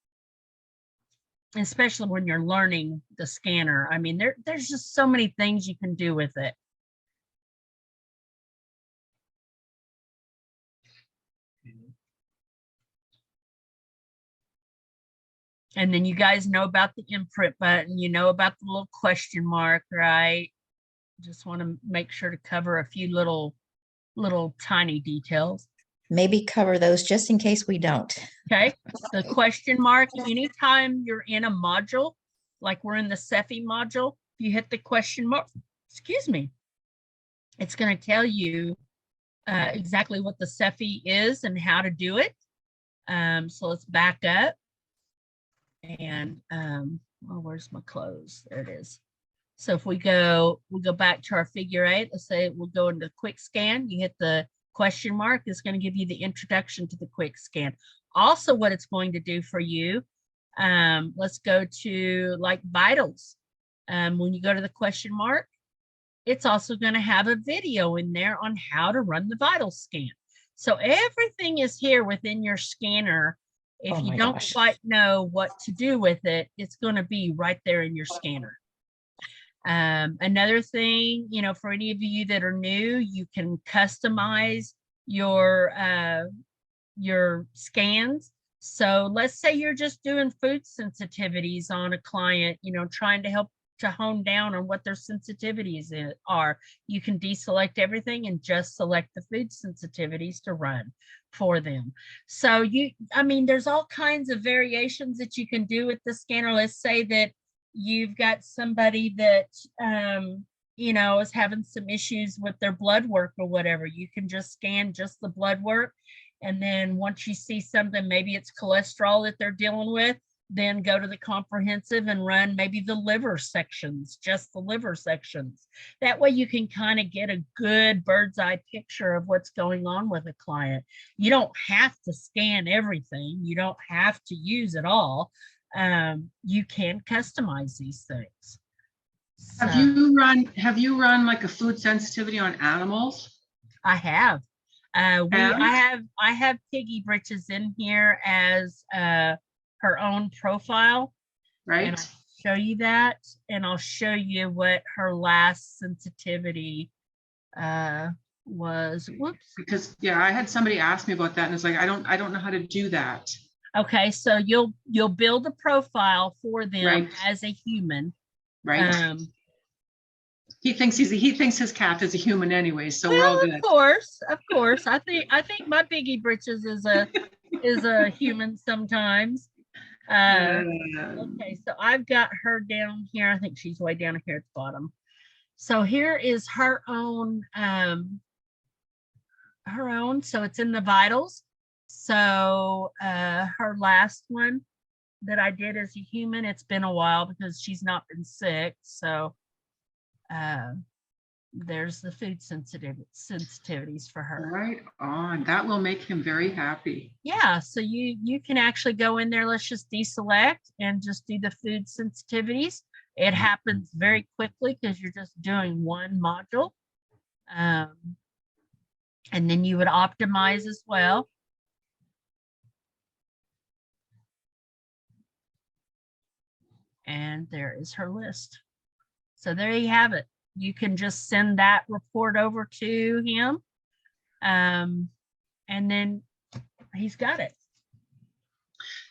Especially when you're learning the scanner. I mean, there's just so many things you can do with it. And then you guys know about the imprint button, you know about the little question mark, right? Just want to make sure to cover a few little tiny details. Maybe cover those just in case we don't. Okay, the question mark, anytime you're in a module, like we're in the CEFI module, if you hit the question mark, it's going to tell you exactly what the CEFI is and how to do it. So let's back up. And where's my close? There it is. So if we'll go back to our figure 8, let's say we'll go into quick scan, you hit the question mark, it's going to give you the introduction to the quick scan. Also, what it's going to do for you, let's go to like vitals. When you go to the question mark, it's also going to have a video in there on how to run the vital scan. So everything is here within your scanner If Oh you my don't gosh. quite know what to do with it, it's going to be right there in your scanner. Another thing, you know, for any of you that are new, you can customize your scans. So let's say you're just doing food sensitivities on a client, you know, trying to help to hone down on what their sensitivities are. You can deselect everything and just select the food sensitivities to run for them. So I mean, there's all kinds of variations that you can do with the scanner. Let's say that you've got somebody that, you know, is having some issues with their blood work or whatever. You can just scan just the blood work. And then once you see something, maybe it's cholesterol that they're dealing with, then go to the comprehensive and run maybe the liver sections, just the liver sections. That way you can kind of get a good bird's eye picture of what's going on with a client. You don't have to scan everything. You don't have to use it all. You can customize these things. So, Have you run like a food sensitivity on animals? I have. And? I have Piggy Britches in here as her own profile, and Right? I'll show you that, and I'll show you what her last sensitivity was. Whoops. Because yeah, I had somebody ask me about that, and it's like I don't know how to do that. Okay, so you'll build a profile for them Right. as a human. Right. He thinks his cat is a human anyway, so we're all Well, good. of course. I think my Piggy Britches is a human sometimes. Okay, so I've got her down here. I think she's way down here at the bottom. So here is her own, so it's in the vitals. So her last one that I did as a human, it's been a while because she's not been sick. So there's the food sensitivities for her. Right on. That will make him very happy. Yeah, so you can actually go in there. Let's just deselect and just do the food sensitivities. It happens very quickly because you're just doing one module. And then you would optimize as well. And there is her list. So there you have it. You can just send that report over to him. And then he's got it.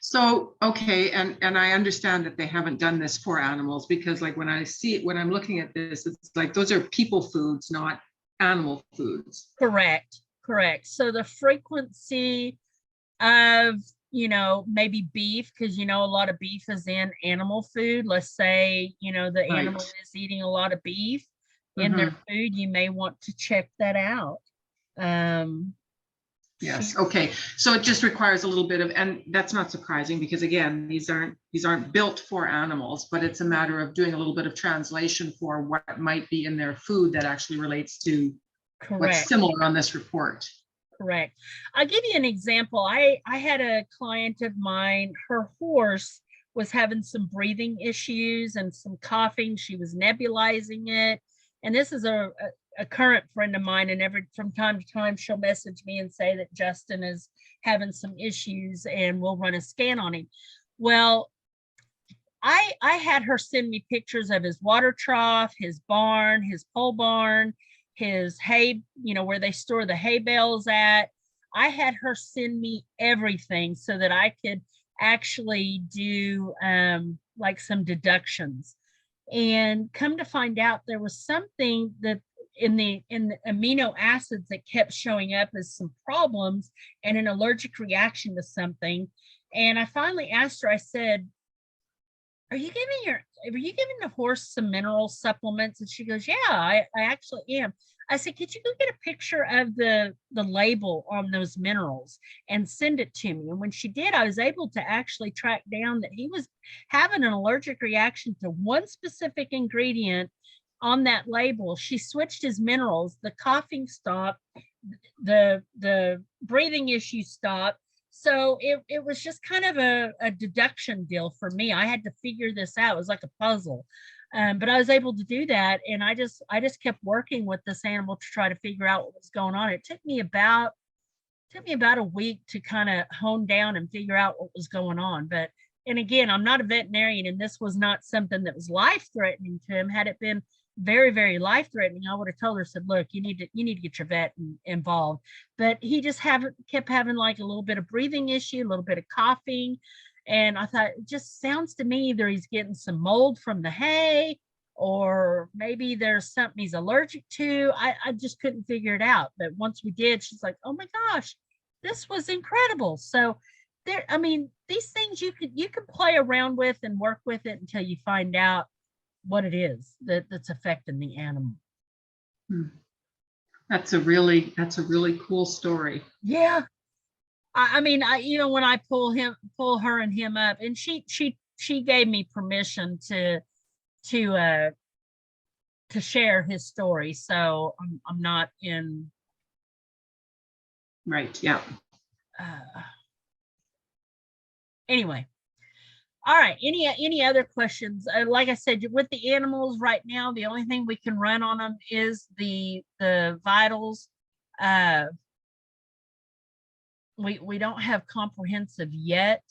So, okay, and I understand that they haven't done this for animals because like when I see it, when I'm looking at this, it's like those are people foods, not animal foods. Correct. So the frequency of, you know, maybe beef, because, you know, a lot of beef is in animal food. Let's say, you know, the animal is eating a lot of beef in their food. You may want to check that out. Yes. Okay. So it just requires a little bit of, and that's not surprising because again, these aren't built for animals, but it's a matter of doing a little bit of translation for what might be in their food that actually relates to what's similar on this report. Correct. I'll give you an example. I had a client of mine, her horse was having some breathing issues and some coughing. She was nebulizing it. And this is a current friend of mine, and from time to time she'll message me and say that Justin is having some issues and we'll run a scan on him. Well, I had her send me pictures of his water trough, his barn, his pole barn, his hay, you know, where they store the hay bales at. I had her send me everything so that I could actually do like some deductions. And come to find out, there was something that in the amino acids that kept showing up as some problems and an allergic reaction to something. And I finally asked her, I said, are you giving the horse some mineral supplements? And she goes, yeah, I actually am. I said, could you go get a picture of the label on those minerals and send it to me? And when she did, I was able to actually track down that he was having an allergic reaction to one specific ingredient on that label. She switched his minerals, the coughing stopped, the breathing issue stopped. So it was just kind of a deduction deal for me. I had to figure this out. It was like a puzzle. But I was able to do that. And I just kept working with this animal to try to figure out what was going on. It took me about took me about a week to kind of hone down and figure out what was going on. But, and again, I'm not a veterinarian, and this was not something that was life threatening to him. Had it been very, very life threatening, I would have told her, said, look, you need to get your vet involved. But he just kept having like a little bit of breathing issue, a little bit of coughing. And I thought, it just sounds to me either he's getting some mold from the hay, or maybe there's something he's allergic to. I just couldn't figure it out. But once we did, she's like, oh my gosh, this was incredible. So there, I mean, these things you can play around with and work with it until you find out what it is that's affecting the animal. That's a really cool story. Yeah. I mean, when I pull her and him up, and she gave me permission to share his story. So I'm not in. Right. Yeah. Anyway. All right. Any other questions? Like I said, with the animals right now, the only thing we can run on them is the vitals. We don't have comprehensive yet.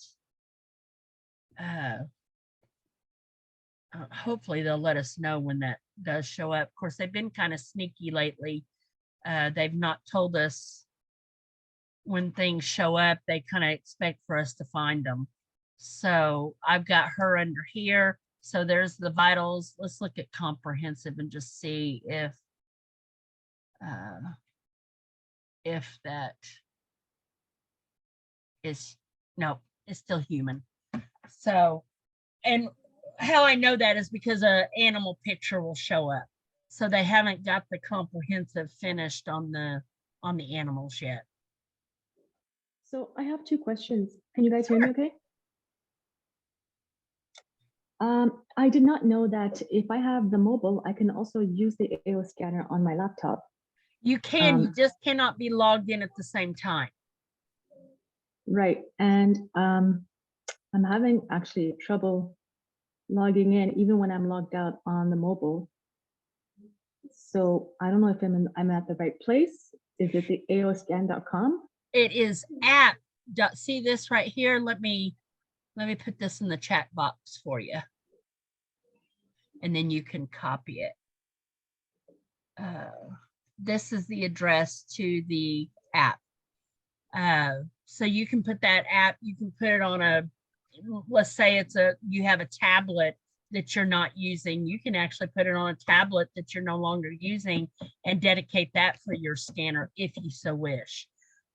Hopefully they'll let us know when that does show up. Of course, they've been kind of sneaky lately. They've not told us when things show up. They kind of expect for us to find them. So I've got her under here. So there's the vitals. Let's look at comprehensive and just see if that is, no, it's still human. So, and how I know that is because an animal picture will show up. So they haven't got the comprehensive finished on the animals yet. So I have 2 questions. Can you guys hear me okay? I did not know that if I have the mobile, I can also use the AO scanner on my laptop. You can, you just cannot be logged in at the same time. Right. And I'm having actually trouble logging in, even when I'm logged out on the mobile. So I don't know if I'm at the right place. Is it the aoscan.com? It is app. See this right here? Let me put this in the chat box for you. And then you can copy it. This is the address to the app. So you can put that app, you can put it on let's say you have a tablet that you're not using. You can actually put it on a tablet that you're no longer using and dedicate that for your scanner if you so wish.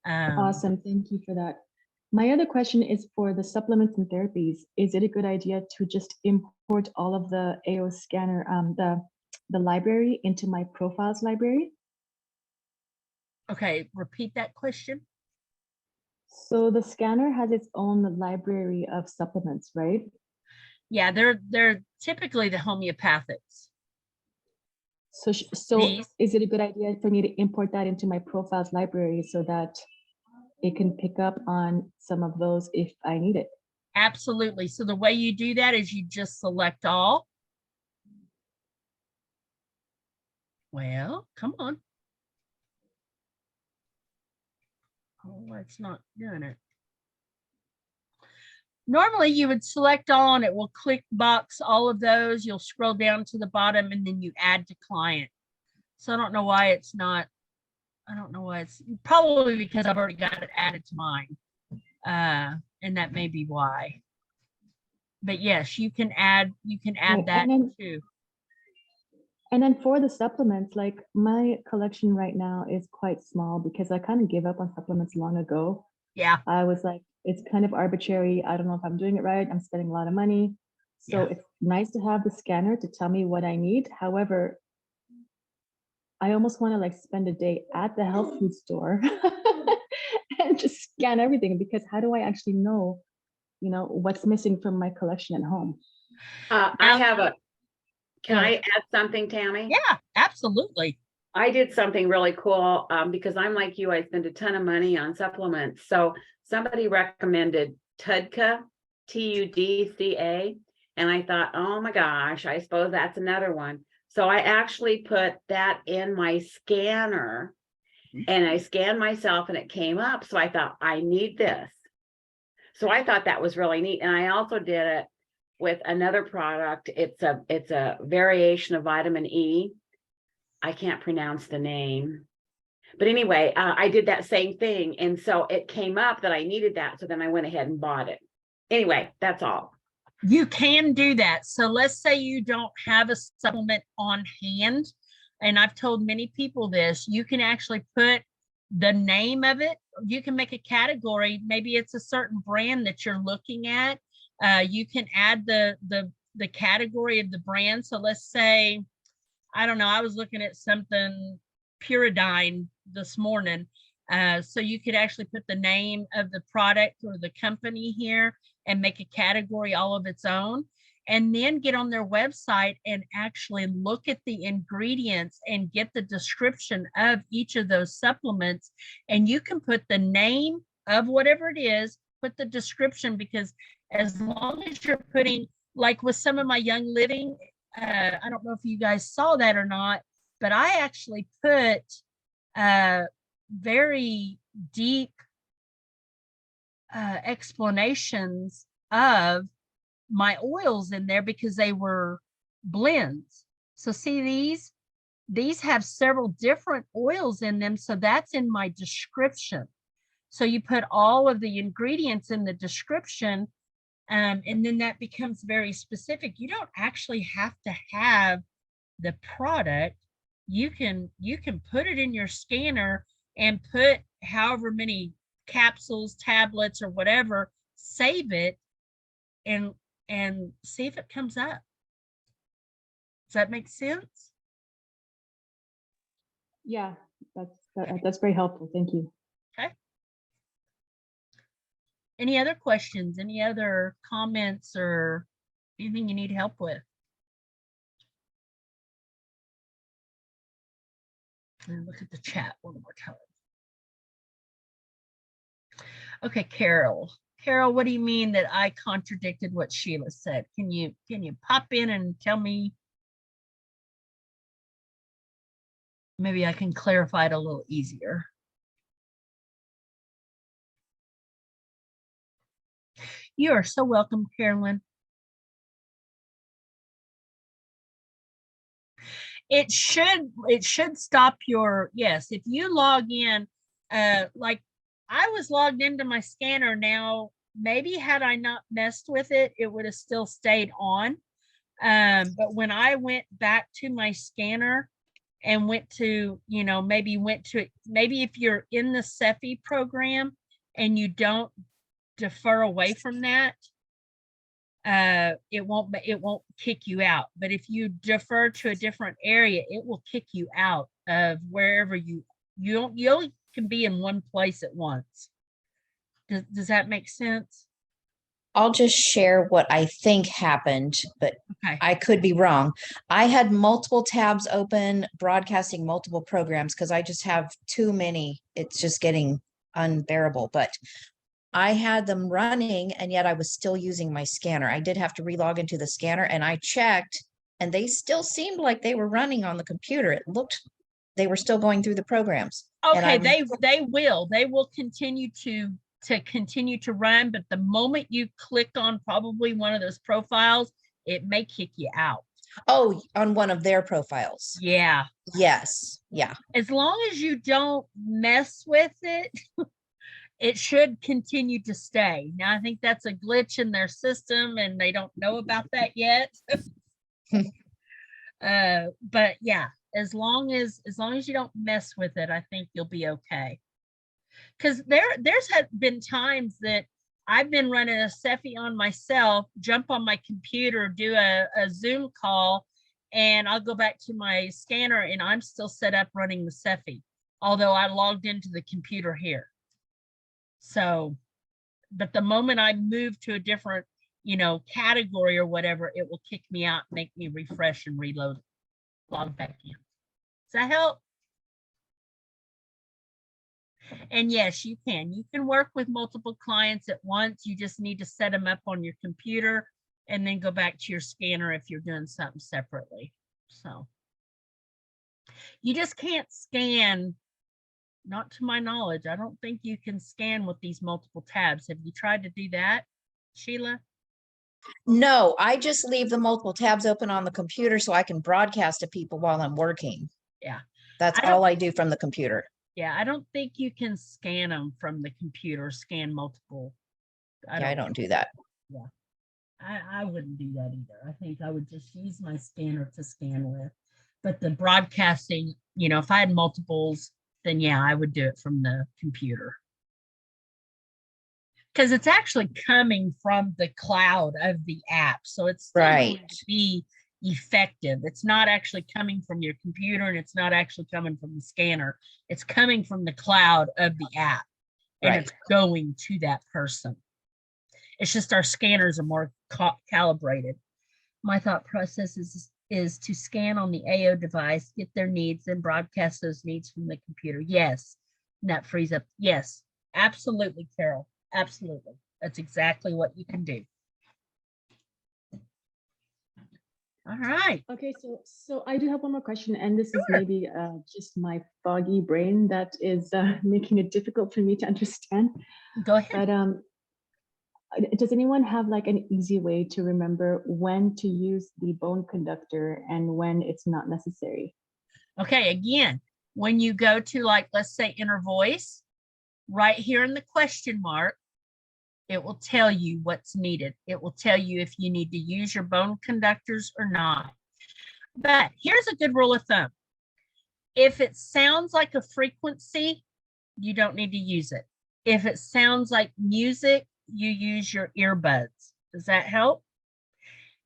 Awesome. Thank you for that. My other question is for the supplements and therapies. Is it a good idea to just import all of the AO scanner, the library into my profiles library? Okay, repeat that question. So the scanner has its own library of supplements, right? Yeah, they're typically the homeopathics. So is it a good idea for me to import that into my profiles library so that it can pick up on some of those if I need it? Absolutely. So the way you do that is you just select all. Well, come on. Oh, it's not doing it. Normally you would select all and it will click box all of those. You'll scroll down to the bottom and then you add to client. So I don't know why it's not. I don't know why it's probably because I've already got it added to mine. And that may be why. But yes, you can add that too. And then for the supplements, like my collection right now is quite small because I kind of gave up on supplements long ago. Yeah. I was like, it's kind of arbitrary. I don't know if I'm doing it right. I'm spending a lot of money. So It's nice to have the scanner to tell me what I need. However, I almost want to like spend a day at the health food store and just scan everything, because how do I actually know, what's missing from my collection at home? Can I add something, Tammy? Yeah, absolutely. I did something really cool because I'm like you, I spend a ton of money on supplements. So somebody recommended Tudca, Tudca, and I thought, oh my gosh, I suppose that's another one. So I actually put that in my scanner, And I scanned myself and it came up. So I thought, I need this. So I thought that was really neat. And I also did it with another product. It's a variation of vitamin E. I can't pronounce the name. But anyway, I did that same thing. And so it came up that I needed that. So then I went ahead and bought it. Anyway, that's all. You can do that. So let's say you don't have a supplement on hand. And I've told many people this, you can actually put the name of it. You can make a category. Maybe it's a certain brand that you're looking at. You can add the category of the brand. So let's say, I don't know, I was looking at something Pyridine this morning. So you could actually put the name of the product or the company here and make a category all of its own, and then get on their website and actually look at the ingredients and get the description of each of those supplements. And you can put the name of whatever it is, put the description, because as long as you're putting, like with some of my Young Living, I don't know if you guys saw that or not, but I actually put very deep explanations of my oils in there because they were blends. So see, these have several different oils in them. So that's in my description. So you put all of the ingredients in the description, and then that becomes very specific. You don't actually have to have the product. You can put it in your scanner and put however many capsules, tablets, or whatever, save it, and see if it comes up. Does that make sense? Yeah, that's very helpful. Thank you. Okay. Any other questions? Any other comments or anything you need help with? And look at the chat one more time. Okay, Carol. Carol, what do you mean that I contradicted what Sheila said? Can you pop in and tell me? Maybe I can clarify it a little easier. You are so welcome, Carolyn. It should stop your, yes, if you log in, like I was logged into my scanner now, maybe had I not messed with it, it would have still stayed on. But when I went back to my scanner and went to, maybe if you're in the Cephi program and you don't defer away from that, it won't kick you out. But if you defer to a different area, it will kick you out of wherever you only can be in one place at once. Does that make sense? I'll just share what I think happened, but Okay. I could be wrong. I had multiple tabs open, broadcasting multiple programs because I just have too many. It's just getting unbearable, but I had them running and yet I was still using my scanner. I did have to relog into the scanner and I checked and they still seemed like they were running on the computer. It looked, they were still going through the programs. Okay, they will continue to run, but the moment you click on probably one of those profiles, it may kick you out. Oh, on one of their profiles. Yeah. Yes. Yeah. As long as you don't mess with it, it should continue to stay. Now, I think that's a glitch in their system and they don't know about that yet. But yeah, as long as you don't mess with it, I think you'll be okay. Because there's been times that I've been running a Cephi on myself, jump on my computer, do a Zoom call, and I'll go back to my scanner and I'm still set up running the Cephi, although I logged into the computer here. So, but the moment I move to a different, category or whatever, it will kick me out, make me refresh and reload, log back in. Does that help? And yes, you can work with multiple clients at once. You just need to set them up on your computer and then go back to your scanner if you're doing something separately. So you just can't scan Not to my knowledge. I don't think you can scan with these multiple tabs. Have you tried to do that, Sheila? No, I just leave the multiple tabs open on the computer so I can broadcast to people while I'm working. Yeah. That's I don't- all I do from the computer. Yeah, I don't think you can scan them from the computer, scan multiple. Yeah, I don't do that. I wouldn't do that either. I think I would just use my scanner to scan with. But the broadcasting, you know, if I had multiples, then yeah, I would do it from the computer. Because it's actually coming from the cloud of the app. So it's still going Right. to be effective. It's not actually coming from your computer and it's not actually coming from the scanner. It's coming from the cloud of the app and Right. it's going to that person. It's just our scanners are more calibrated. My thought process is to scan on the AO device, get their needs, and broadcast those needs from the computer. Yes. And that frees up. Yes, absolutely, Carol. Absolutely. That's exactly what you can do. All right. Okay, so I do have one more question, and this is Sure. maybe just my foggy brain that is making it difficult for me to understand. Go ahead. But does anyone have like an easy way to remember when to use the bone conductor and when it's not necessary? Okay, again, when you go to, like, let's say inner voice, right here in the question mark, it will tell you what's needed. It will tell you if you need to use your bone conductors or not. But here's a good rule of thumb. If it sounds like a frequency, you don't need to use it. If it sounds like music, you use your earbuds. Does that help?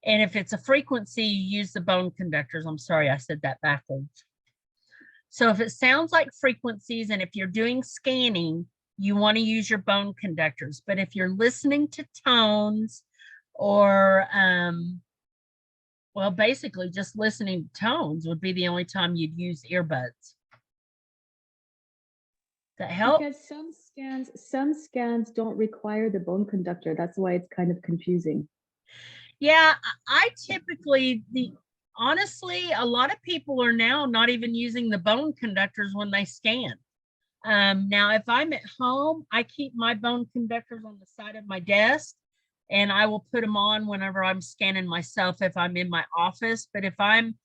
And if it's a frequency, you use the bone conductors. I'm sorry, I said that backwards. So if it sounds like frequencies and if you're doing scanning, you want to use your bone conductors. But if you're listening to tones or, well, basically just listening to tones would be the only time you'd use earbuds. That help? Because some scans don't require the bone conductor. That's why it's kind of confusing. Yeah, I typically, honestly, a lot of people are now not even using the bone conductors when they scan. Now, if I'm at home, I keep my bone conductors on the side of my desk and I will put them on whenever I'm scanning myself if I'm in my office. But if I'm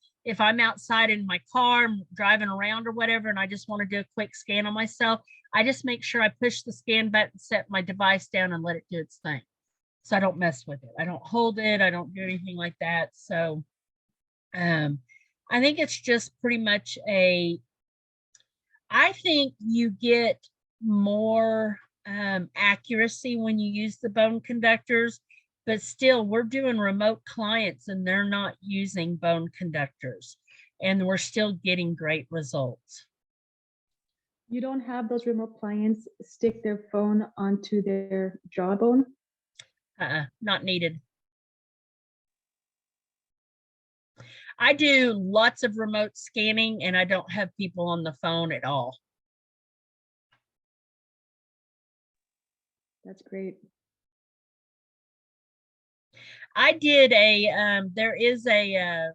outside in my car, driving around or whatever, and I just want to do a quick scan on myself, I just make sure I push the scan button, set my device down and let it do its thing. So I don't mess with it. I don't hold it. I don't do anything like that. So I think it's just pretty much I think you get more accuracy when you use the bone conductors, but still we're doing remote clients and they're not using bone conductors and we're still getting great results. You don't have those remote clients stick their phone onto their jawbone? Not needed. I do lots of remote scanning and I don't have people on the phone at all. That's great. I did there is a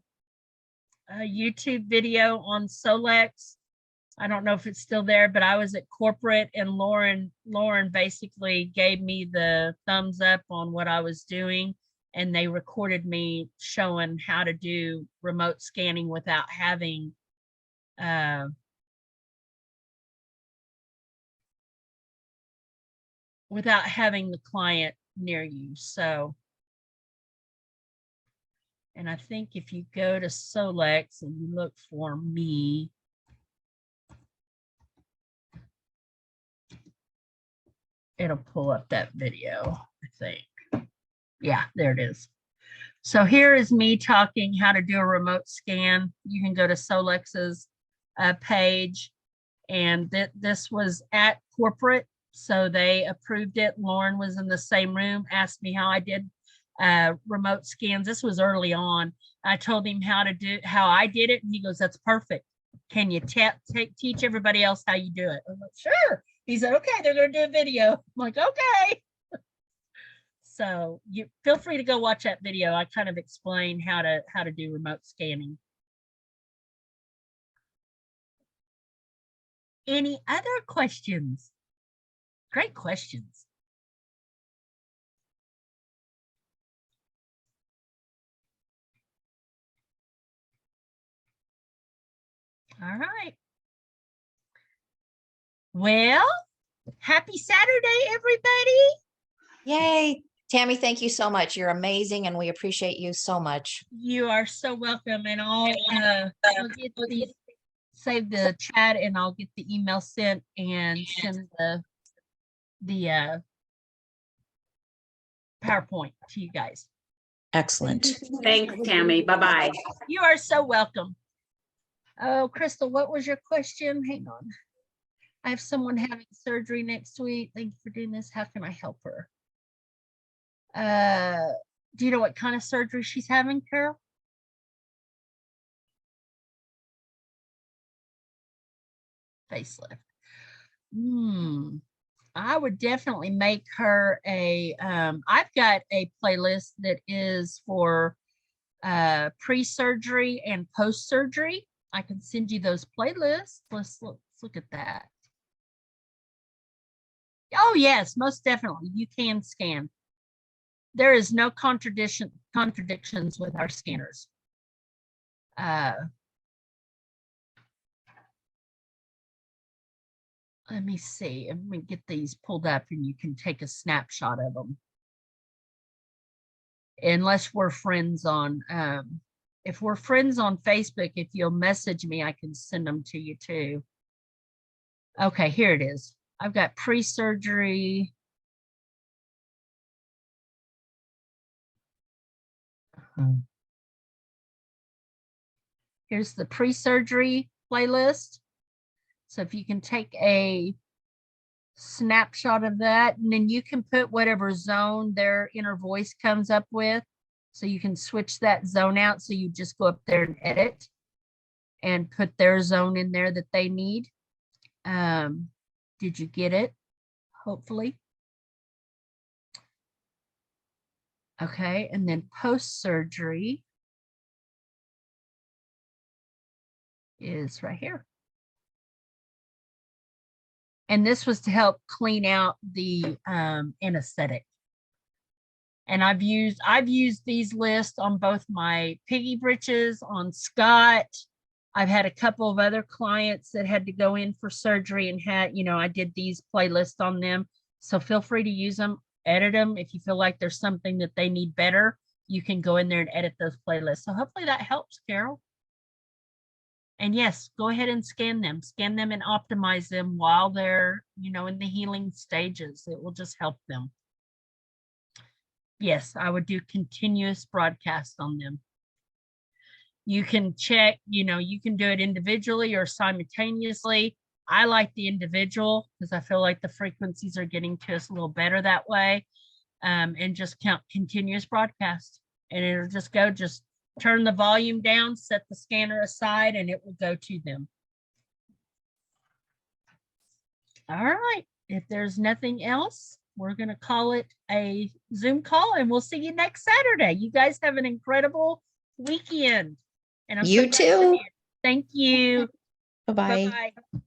YouTube video on Solex. I don't know if it's still there, but I was at corporate and Lauren basically gave me the thumbs up on what I was doing. And they recorded me showing how to do remote scanning without having the client near you. So, and I think if you go to Solex and you look for me, it'll pull up that video, I think. Yeah, there it is. So here is me talking how to do a remote scan. You can go to Solex's page, and this was at corporate, so they approved it. Lauren was in the same room, asked me how I did remote scans. This was early on. I told him how I did it, and he goes, "That's perfect. Can you teach everybody else how you do it?" I'm like, "Sure." He said, "Okay, they're going to do a video." I'm like, "Okay." So you feel free to go watch that video. I kind of explain how to do remote scanning. Any other questions? Great questions. All right. Well, happy Saturday, everybody. Yay. Tammy, thank you so much. You're amazing and we appreciate you so much. You are so welcome. And I'll get these, save the chat, and I'll get the email sent and send the PowerPoint to you guys. Excellent. Thanks, Tammy. Bye-bye. You are so welcome. Oh, Crystal, what was your question? Hang on. I have someone having surgery next week. Thank you for doing this. How can I help her? Do you know what kind of surgery she's having, Carol? Facelift. I would definitely make her a, I've got a playlist that is for pre-surgery and post-surgery. I can send you those playlists. Let's look at that. Oh yes, most definitely. You can scan. There is no contradictions with our scanners. Let me see. Let me get these pulled up and you can take a snapshot of them. Unless we're friends on, if we're friends on Facebook, if you'll message me, I can send them to you too. Okay, here it is. I've got pre-surgery. Here's the pre-surgery playlist. So if you can take a snapshot of that, and then you can put whatever zone their inner voice comes up with. So you can switch that zone out. So you just go up there and edit and put their zone in there that they need. Did you get it? Hopefully. Okay, and then post-surgery is right here. And this was to help clean out the anesthetic. And I've used these lists on both my piggy britches, on Scott. I've had a couple of other clients that had to go in for surgery and had, I did these playlists on them. So feel free to use them, edit them. If you feel like there's something that they need better, you can go in there and edit those playlists. So hopefully that helps, Carol. And yes, go ahead and scan them and optimize them while they're, in the healing stages. It will just help them. Yes, I would do continuous broadcast on them. You can check, you can do it individually or simultaneously. I like the individual because I feel like the frequencies are getting to us a little better that way. And just count continuous broadcast, and it'll just go, just turn the volume down, set the scanner aside, and it will go to them. All right. If there's nothing else, we're going to call it a Zoom call, and we'll see you next Saturday. You guys have an incredible weekend. And I'm You so glad you're too. here. Thank you. Bye-bye. Bye-bye.